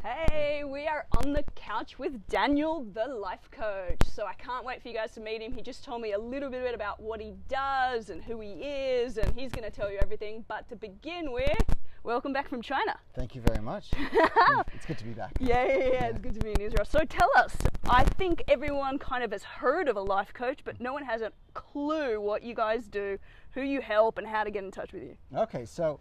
Hey, we are on the couch with Daniel, the life coach. So I can't wait for you guys to meet him. He just told me a little bit about what he does and who he is, and he's going to tell you everything. But to begin with, welcome back from China. Thank you very much. It's good to be back. Yeah, it's good to be in Israel. So tell us, I think everyone kind of has heard of a life coach, but no one has a clue what you guys do, who you help, and how to get in touch with you. Okay, so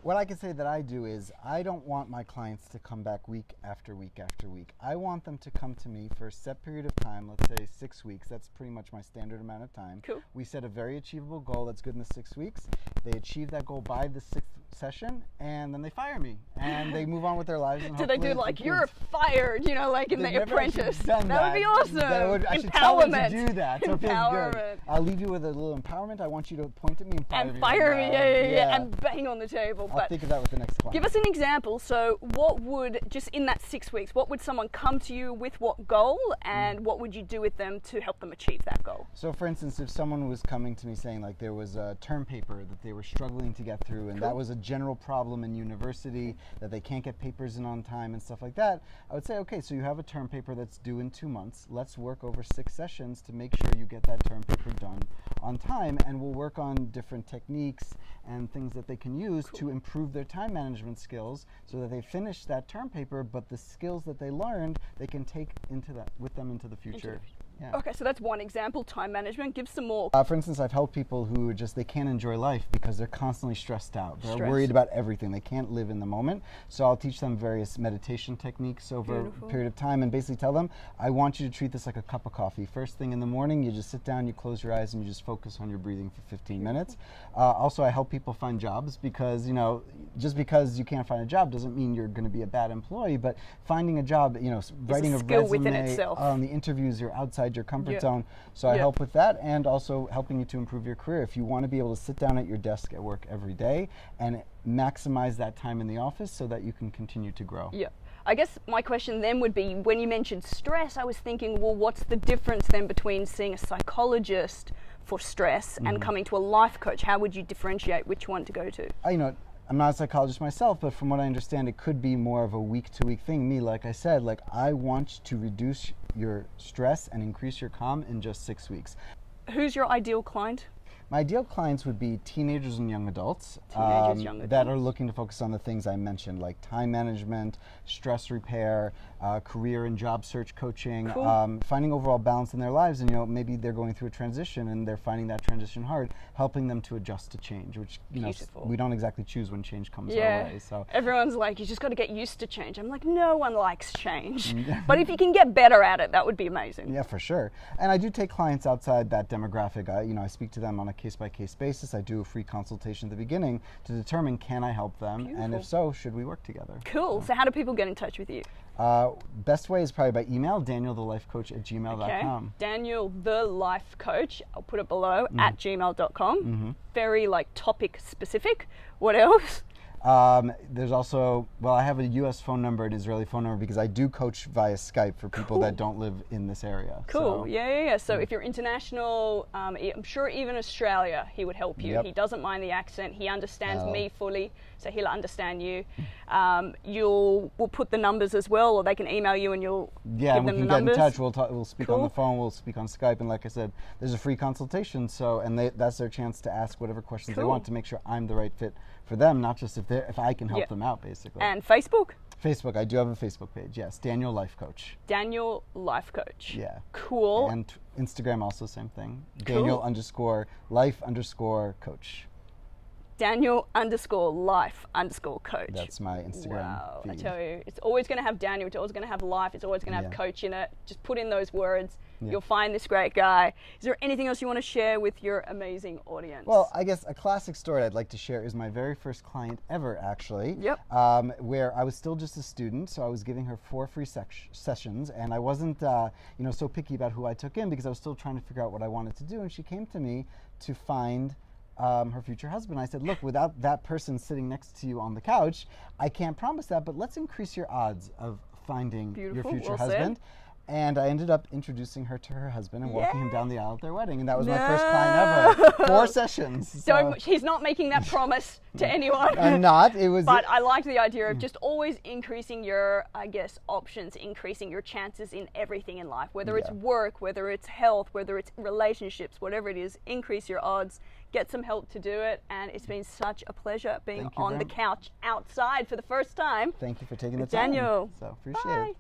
what I can say that I do is I don't want my clients to come back week after week after week. I want them to come to me for a set period of time, let's say 6 weeks. That's pretty much my standard amount of time. Cool. We set a very achievable goal that's good in the 6 weeks. They achieve that goal by the 6th session, and then they fire me, and they move on with their lives. And do they do like, you're fired, you know, like in The Apprentice? That would be awesome. I should tell them to do that, so it feels Empowerment. good. I'll leave you with a little empowerment. I want you to point at me and fire me. Yeah, and bang on the table. I'll think of that with the next client. Give us an example. So what would, just in that 6 weeks, what would someone come to you with, what goal, and what would you do with them to help them achieve that goal? So for instance, if someone was coming to me saying like there was a term paper that they were struggling to get through, and that was a general problem in university, that they can't get papers in on time and stuff like that, I would say, okay, so you have a term paper that's due in 2 months. Let's work over 6 sessions to make sure you get that term paper done on time, and we'll work on different techniques and things that they can use to improve their time management skills so that they finish that term paper, but the skills that they learned, they can take into that with them into the future. Yeah. Okay, so that's one example, time management. Give some more. For instance, I've helped people who they can't enjoy life because they're constantly stressed out. They're worried about everything. They can't live in the moment. So I'll teach them various meditation techniques over a period of time and basically tell them, I want you to treat this like a cup of coffee. First thing in the morning, you just sit down, you close your eyes, and you just focus on your breathing for 15 minutes. Also, I help people find jobs because, you know, just because you can't find a job doesn't mean you're going to be a bad employee, but finding a job, you know, writing a skill resume, within itself. The interviews, you're outside your comfort zone. So I help with that, and also helping you to improve your career. If you want to be able to sit down at your desk at work every day and maximize that time in the office so that you can continue to grow. Yeah. I guess my question then would be, when you mentioned stress, I was thinking, well, what's the difference then between seeing a psychologist for stress and coming to a life coach? How would you differentiate which one to go to? You know, I'm not a psychologist myself, but from what I understand, it could be more of a week-to-week thing. Me, like I said, like I want to reduce your stress and increase your calm in just 6 weeks. Who's your ideal client? My ideal clients would be teenagers and young adults, that are looking to focus on the things I mentioned, like time management, stress repair, career and job search coaching, finding overall balance in their lives. And, you know, maybe they're going through a transition and they're finding that transition hard, helping them to adjust to change, which, you know, we don't exactly choose when change comes our way. So everyone's like, you just got to get used to change. I'm like, no one likes change. But if you can get better at it, that would be amazing. Yeah, for sure. And I do take clients outside that demographic. I speak to them on a case-by-case basis. I do a free consultation at the beginning to determine, can I help them, and if so, should we work together? Cool. So how do people get in touch with you? Best way is probably by email, danielthelifecoach@gmail.com. Okay. Daniel the Life Coach, I'll put it below, at gmail.com. Very like topic specific. What else? There's also, well, I have a U.S. phone number, an Israeli phone number, because I do coach via Skype for people that don't live in this area. Cool. So, So if you're international, I'm sure even Australia, he would help you. He doesn't mind the accent. He understands me fully, so he'll understand you. We'll put the numbers as well, or they can email you and you'll give them the numbers. Yeah, we can get in touch. We'll speak on the phone. We'll speak on Skype, and like I said, there's a free consultation. So, and that's their chance to ask whatever questions they want to make sure I'm the right fit for them, not just if I can help them out, basically. And Facebook? Facebook, I do have a Facebook page, yes. Daniel Life Coach. Daniel Life Coach. Yeah. Cool. And Instagram also, same thing. Daniel_life_coach. Daniel_life_coach. That's my Instagram feed. I tell you, it's always going to have Daniel, it's always going to have life, it's always going to have coach in it. Just put in those words. You'll find this great guy. Is there anything else you want to share with your amazing audience? Well, I guess a classic story I'd like to share is my very first client ever, actually. Where I was still just a student, so I was giving her 4 free sessions, and I wasn't so picky about who I took in because I was still trying to figure out what I wanted to do, and she came to me to find her future husband. I said, look, without that person sitting next to you on the couch, I can't promise that, but let's increase your odds of finding your future husband. And I ended up introducing her to her husband and walking him down the aisle at their wedding. And that was my first client ever. 4 sessions. He's not making that promise to anyone. I'm not. It was. But I liked the idea of just always increasing your, I guess, options, increasing your chances in everything in life. Whether it's work, whether it's health, whether it's relationships, whatever it is, increase your odds. Get some help to do it. And it's been such a pleasure being on the couch outside for the first time. Thank you for taking the time. Daniel. So appreciate it.